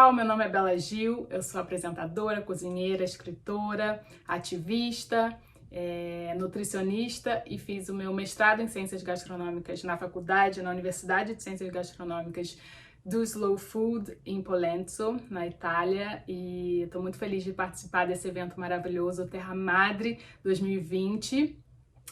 pessoal, meu nome é Bela Gil, eu sou apresentadora, cozinheira, escritora, ativista, nutricionista e fiz o meu mestrado em Ciências Gastronômicas na faculdade, na Universidade de Ciências Gastronômicas do Slow Food em Polenzzo, na Itália, e estou muito feliz de participar desse evento maravilhoso, Terra Madre 2020,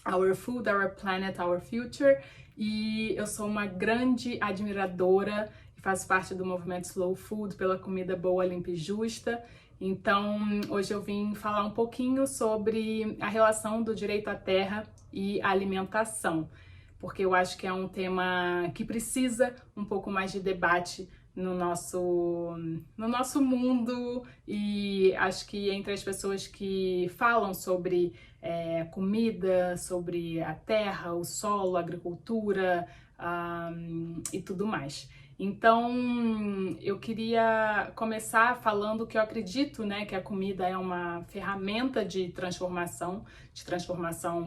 Our Food, Our Planet, Our Future, e eu sou uma grande admiradora e faço parte do movimento Slow Food pela comida boa, limpa e justa. Então, hoje eu vim falar um pouquinho sobre a relação do direito à terra e à alimentação, porque eu acho que é um tema que precisa um pouco mais de debate no nosso mundo, e acho que entre as pessoas que falam sobre comida, sobre a terra, o solo, a agricultura e tudo mais. Então, eu queria começar falando que eu acredito, né, que a comida é uma ferramenta de transformação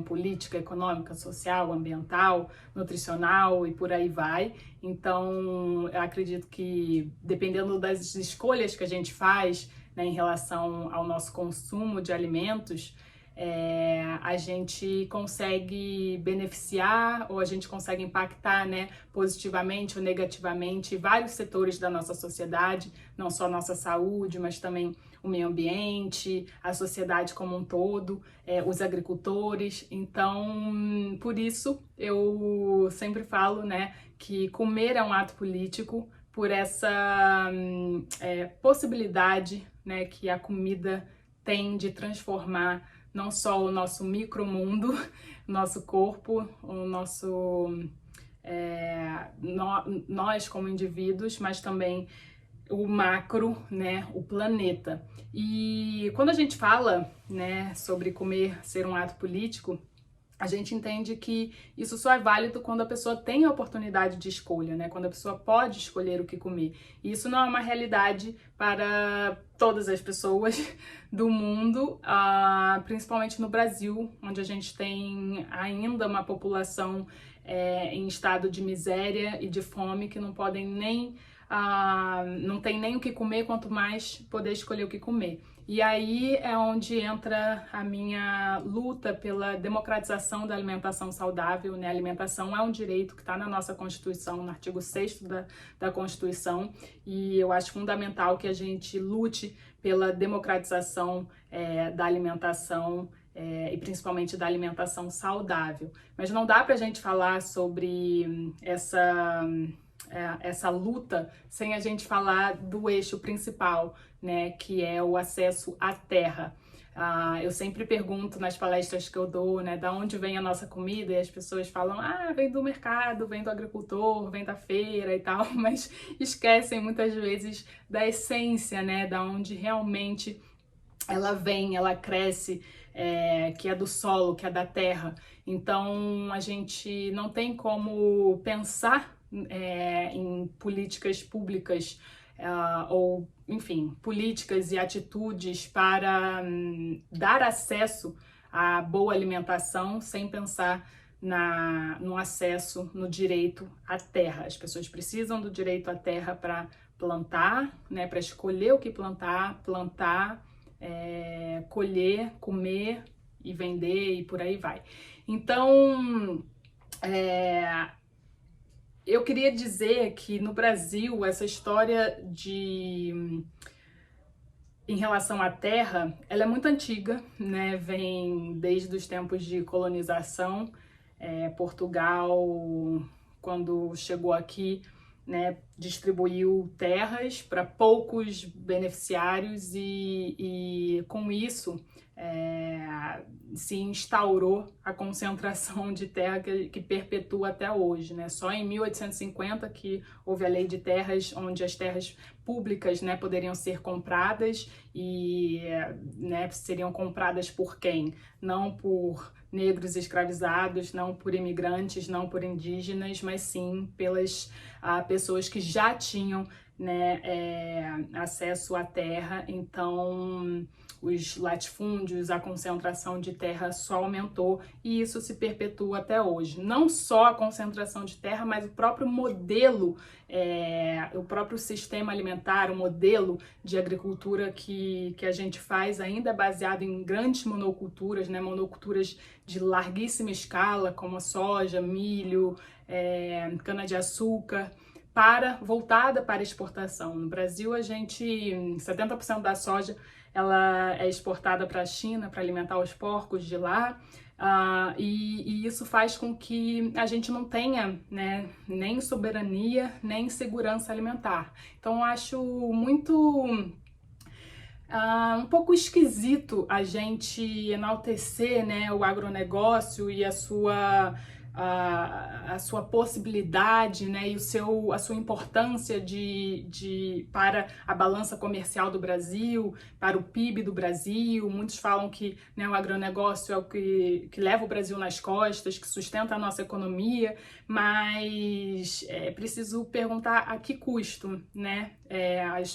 política, econômica, social, ambiental, nutricional e por aí vai. Então, eu acredito que, dependendo das escolhas que a gente faz, né, em relação ao nosso consumo de alimentos, a gente consegue beneficiar ou a gente consegue impactar, né, positivamente ou negativamente vários setores da nossa sociedade, não só a nossa saúde, mas também o meio ambiente, a sociedade como um todo, os agricultores. Então, por isso, eu sempre falo, né, que comer é um ato político, por essa possibilidade, né, que a comida tem de transformar não só o nosso micromundo, nosso corpo, o nosso nós como indivíduos, mas também o macro, né, o planeta. E quando a gente fala, né, sobre comer ser um ato político, a gente entende que isso só é válido quando a pessoa tem a oportunidade de escolha, né? Quando a pessoa pode escolher o que comer. E isso não é uma realidade para todas as pessoas do mundo, principalmente no Brasil, onde a gente tem ainda uma população em estado de miséria e de fome, que não podem nem não tem nem o que comer, quanto mais poder escolher o que comer. E aí é onde entra a minha luta pela democratização da alimentação saudável, né? A alimentação é um direito que está na nossa Constituição, no artigo 6º da Constituição, e eu acho fundamental que a gente lute pela democratização da alimentação, e principalmente da alimentação saudável. Mas não dá pra gente falar sobre essa luta sem a gente falar do eixo principal, né, que é o acesso à terra. Eu sempre pergunto nas palestras que eu dou, né, da onde vem a nossa comida, e as pessoas falam, vem do mercado, vem do agricultor, vem da feira e tal, mas esquecem muitas vezes da essência, né, da onde realmente ela vem, ela cresce, que é do solo, que é da terra. Então, a gente não tem como pensar em políticas públicas ou, enfim, políticas e atitudes para dar acesso à boa alimentação sem pensar no acesso, no direito à terra. As pessoas precisam do direito à terra para plantar, né, para escolher o que plantar, colher, comer e vender e por aí vai. Então, eu queria dizer que no Brasil essa história em relação à terra, ela é muito antiga, né? Vem desde os tempos de colonização. Portugal, quando chegou aqui, né, distribuiu terras para poucos beneficiários e com isso se instaurou a concentração de terra que perpetua até hoje, né? Só em 1850 que houve a lei de terras, onde as terras públicas, né, poderiam ser compradas e, né, seriam compradas por quem? Não por negros escravizados, não por imigrantes, não por indígenas, mas sim pelas pessoas que já tinham né, acesso à terra, então os latifúndios, a concentração de terra só aumentou e isso se perpetua até hoje. Não só a concentração de terra, mas o próprio modelo, o próprio sistema alimentar, o modelo de agricultura que a gente faz ainda é baseado em grandes monoculturas, né, monoculturas de larguíssima escala, como a soja, milho, cana-de-açúcar, voltada para exportação. No Brasil, 70% da soja ela é exportada para a China para alimentar os porcos de lá, e isso faz com que a gente não tenha, né, nem soberania, nem segurança alimentar. Então, eu acho um pouco esquisito a gente enaltecer, né, o agronegócio e a sua possibilidade, né, e a sua importância para a balança comercial do Brasil, para o PIB do Brasil. Muitos falam que, né, o agronegócio é o que leva o Brasil nas costas, que sustenta a nossa economia, mas é preciso perguntar a que custo, né?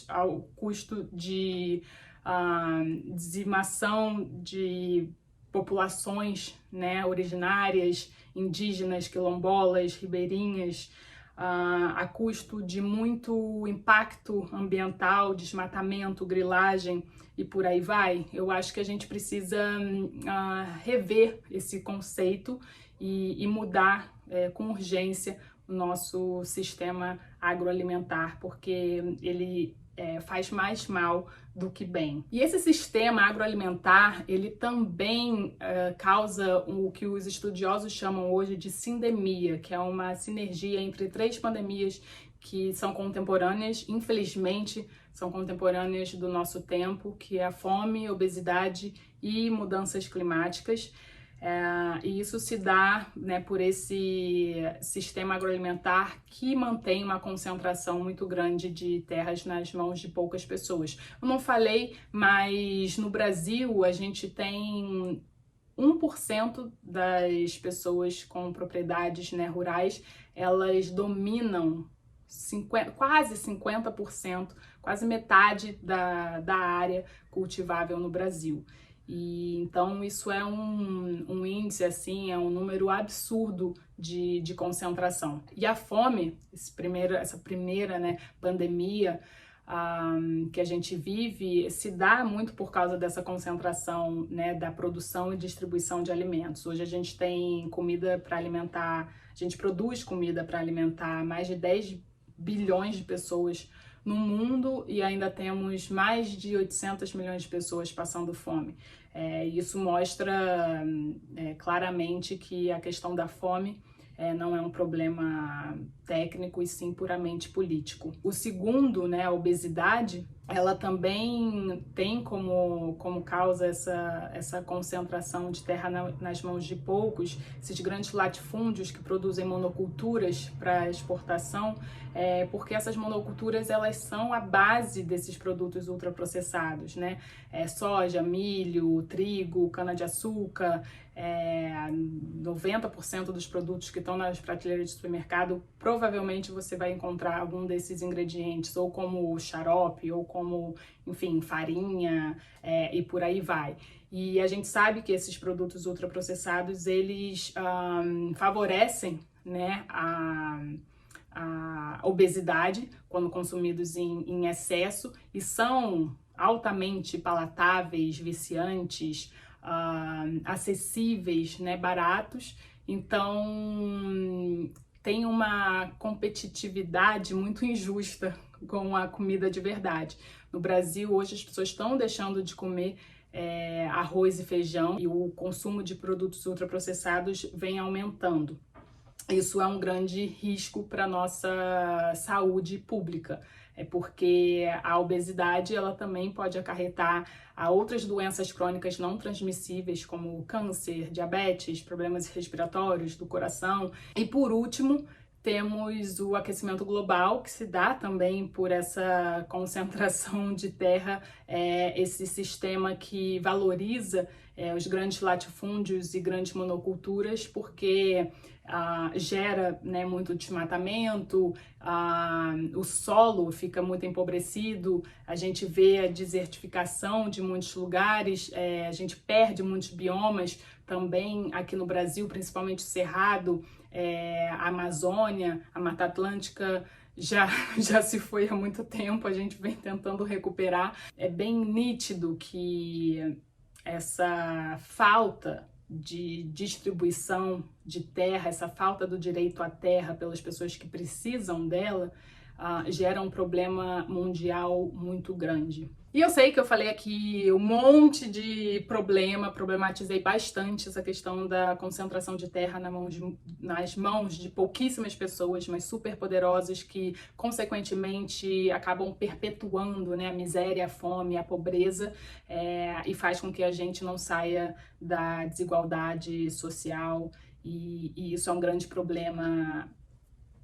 Ao custo de dizimação de populações, né, originárias, indígenas, quilombolas, ribeirinhas, a custo de muito impacto ambiental, desmatamento, grilagem e por aí vai. Eu acho que a gente precisa rever esse conceito e mudar com urgência o nosso sistema agroalimentar, porque ele faz mais mal do que bem. E esse sistema agroalimentar, ele também causa o que os estudiosos chamam hoje de sindemia, que é uma sinergia entre 3 pandemias que são contemporâneas, infelizmente, são contemporâneas do nosso tempo, que é a fome, obesidade e mudanças climáticas. E isso se dá, né, por esse sistema agroalimentar que mantém uma concentração muito grande de terras nas mãos de poucas pessoas. Eu não falei, mas no Brasil a gente tem 1% das pessoas com propriedades, né, rurais, elas dominam quase 50%, quase metade da área cultivável no Brasil. E então isso é um índice, assim, é um número absurdo de concentração. E a fome, essa primeira, né, pandemia que a gente vive, se dá muito por causa dessa concentração, né, da produção e distribuição de alimentos. Hoje a gente tem comida para alimentar, a gente produz comida para alimentar mais de 10 bilhões de pessoas no mundo e ainda temos mais de 800 milhões de pessoas passando fome. Isso mostra claramente que a questão da fome não é um problema técnico e sim puramente político. O segundo, né, a obesidade, ela também tem como causa essa concentração de terra nas mãos de poucos, esses grandes latifúndios que produzem monoculturas para exportação, porque essas monoculturas elas são a base desses produtos ultraprocessados, né? Soja, milho, trigo, cana-de-açúcar, 90% dos produtos que estão nas prateleiras de supermercado, provavelmente você vai encontrar algum desses ingredientes, ou como xarope, ou como, enfim, farinha, e por aí vai. E a gente sabe que esses produtos ultraprocessados, eles favorecem, né, a obesidade quando consumidos em excesso e são altamente palatáveis, viciantes, acessíveis, né, baratos. Então tem uma competitividade muito injusta com a comida de verdade. No Brasil, hoje as pessoas estão deixando de comer arroz e feijão e o consumo de produtos ultraprocessados vem aumentando. Isso é um grande risco para a nossa saúde pública, porque a obesidade ela também pode acarretar a outras doenças crônicas não transmissíveis, como câncer, diabetes, problemas respiratórios do coração. E por último, temos o aquecimento global, que se dá também por essa concentração de terra, esse sistema que valoriza os grandes latifúndios e grandes monoculturas, porque gera, né, muito desmatamento, o solo fica muito empobrecido, a gente vê a desertificação de muitos lugares, a gente perde muitos biomas também aqui no Brasil, principalmente o Cerrado, a Amazônia, a Mata Atlântica já se foi há muito tempo, a gente vem tentando recuperar. É bem nítido que essa falta de distribuição de terra, essa falta do direito à terra pelas pessoas que precisam dela, gera um problema mundial muito grande. E eu sei que eu falei aqui um monte de problematizei bastante essa questão da concentração de terra nas mãos de pouquíssimas pessoas, mas super poderosas, que consequentemente acabam perpetuando, né, a miséria, a fome, a pobreza, e faz com que a gente não saia da desigualdade social, e isso é um grande problema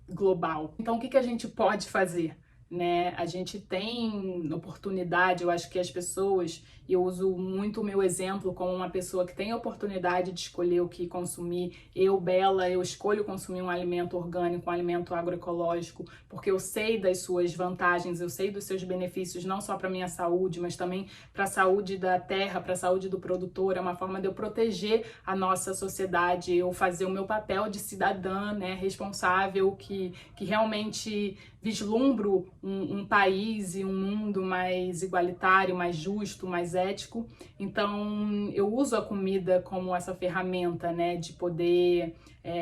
global. Então, o que a gente pode fazer? Né? A gente tem oportunidade, eu acho que as pessoas, e eu uso muito o meu exemplo como uma pessoa que tem a oportunidade de escolher o que consumir. Eu, Bela, eu escolho consumir um alimento orgânico, um alimento agroecológico, porque eu sei das suas vantagens, eu sei dos seus benefícios, não só para a minha saúde, mas também para a saúde da terra, para a saúde do produtor. É uma forma de eu proteger a nossa sociedade, eu fazer o meu papel de cidadã, né, responsável, que realmente vislumbro um país e um mundo mais igualitário, mais justo, mais ético. Então, eu uso a comida como essa ferramenta, né, de poder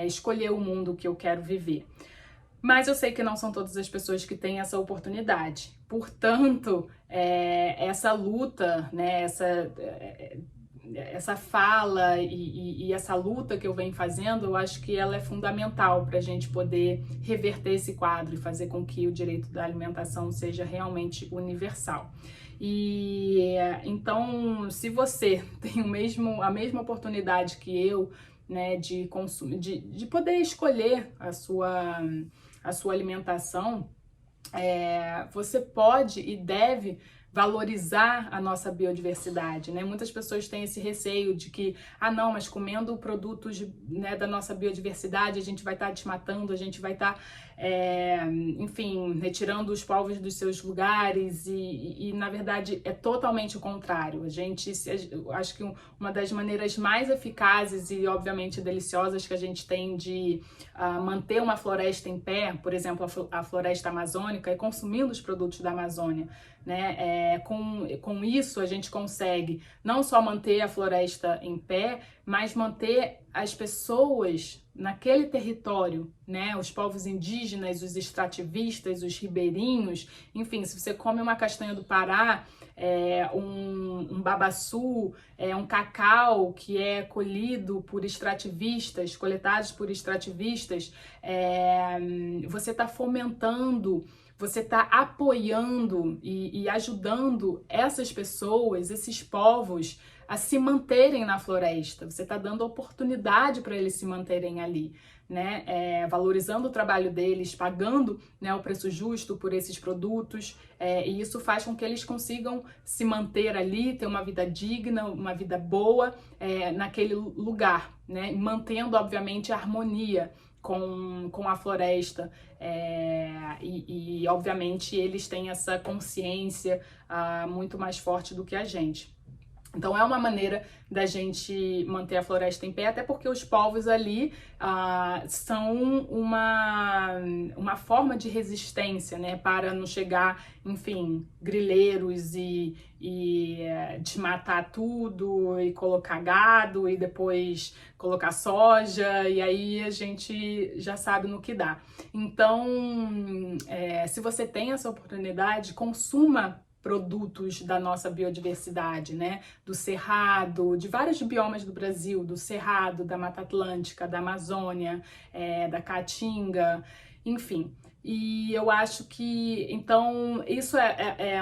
escolher o mundo que eu quero viver. Mas eu sei que não são todas as pessoas que têm essa oportunidade. Portanto, essa luta, né, essa fala e essa luta que eu venho fazendo, eu acho que ela é fundamental para a gente poder reverter esse quadro e fazer com que o direito da alimentação seja realmente universal. E então, se você tem a mesma oportunidade que eu, né, de poder escolher a sua alimentação, você pode e deve valorizar a nossa biodiversidade, né? Muitas pessoas têm esse receio de que, não, mas comendo produtos, né, da nossa biodiversidade, a gente vai estar desmatando, a gente vai estar, enfim, retirando os povos dos seus lugares e na verdade é totalmente o contrário. Eu acho que uma das maneiras mais eficazes e obviamente deliciosas que a gente tem de manter uma floresta em pé, por exemplo, a floresta amazônica, é consumindo os produtos da Amazônia, né? Com isso a gente consegue não só manter a floresta em pé, mas manter as pessoas naquele território, né? Os povos indígenas, os extrativistas, os ribeirinhos, enfim, se você come uma castanha do Pará, um babaçu, um cacau que é colhido por extrativistas, coletados por extrativistas, você está fomentando, você está apoiando e ajudando essas pessoas, esses povos, a se manterem na floresta. Você está dando oportunidade para eles se manterem ali, né? Valorizando o trabalho deles, pagando, né, o preço justo por esses produtos, e isso faz com que eles consigam se manter ali, ter uma vida digna, uma vida boa naquele lugar, né? Mantendo, obviamente, a harmonia com a floresta, e obviamente eles têm essa consciência muito mais forte do que a gente. Então é uma maneira da gente manter a floresta em pé, até porque os povos ali são uma forma de resistência, né, para não chegar, enfim, grileiros e desmatar tudo e colocar gado e depois colocar soja, e aí a gente já sabe no que dá. Então, se você tem essa oportunidade, consuma produtos da nossa biodiversidade, né? Do Cerrado, de vários biomas do Brasil, do Cerrado, da Mata Atlântica, da Amazônia, da Caatinga, enfim. E eu acho que, então, isso é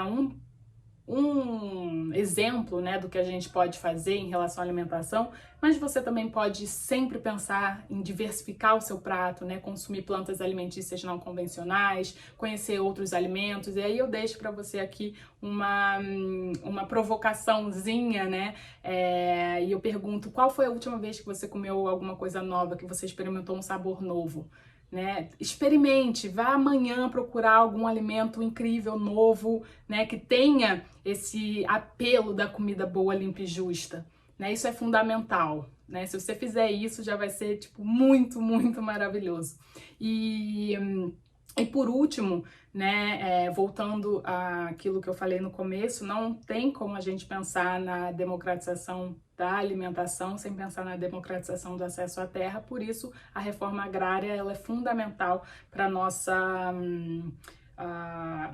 um exemplo, né, do que a gente pode fazer em relação à alimentação, mas você também pode sempre pensar em diversificar o seu prato, né, consumir plantas alimentícias não convencionais, conhecer outros alimentos. E aí eu deixo para você aqui uma provocaçãozinha, né, e eu pergunto: qual foi a última vez que você comeu alguma coisa nova, que você experimentou um sabor novo? Né? Experimente, vá amanhã procurar algum alimento incrível, novo, né? Que tenha esse apelo da comida boa, limpa e justa, né? Isso é fundamental, né? Se você fizer isso, já vai ser, tipo, muito, muito maravilhoso. E por último, né, voltando àquilo que eu falei no começo, não tem como a gente pensar na democratização da alimentação sem pensar na democratização do acesso à terra. Por isso, a reforma agrária ela é fundamental para nossa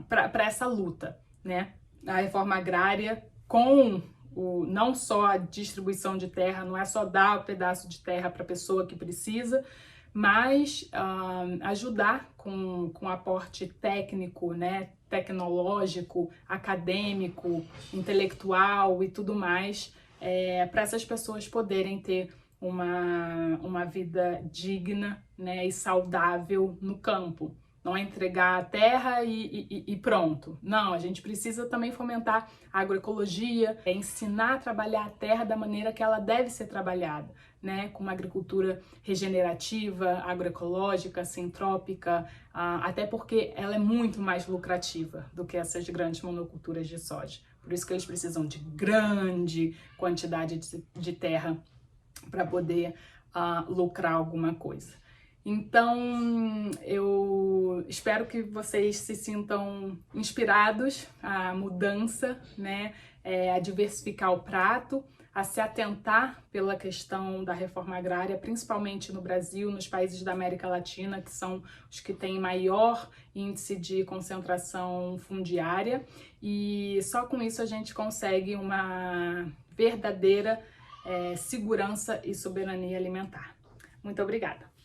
para essa luta, né? A reforma agrária com não só a distribuição de terra, não é só dar um pedaço de terra para a pessoa que precisa, mas ajudar com aporte técnico, né, tecnológico, acadêmico, intelectual e tudo mais, para essas pessoas poderem ter uma vida digna, né, e saudável no campo. Não é entregar a terra e pronto. Não, a gente precisa também fomentar a agroecologia, ensinar a trabalhar a terra da maneira que ela deve ser trabalhada, né? Com uma agricultura regenerativa, agroecológica, sintrópica, até porque ela é muito mais lucrativa do que essas grandes monoculturas de soja. Por isso que eles precisam de grande quantidade de terra para poder lucrar alguma coisa. Então, eu espero que vocês se sintam inspirados à mudança, né, a diversificar o prato, a se atentar pela questão da reforma agrária, principalmente no Brasil, nos países da América Latina, que são os que têm maior índice de concentração fundiária, e só com isso a gente consegue uma verdadeira segurança e soberania alimentar. Muito obrigada!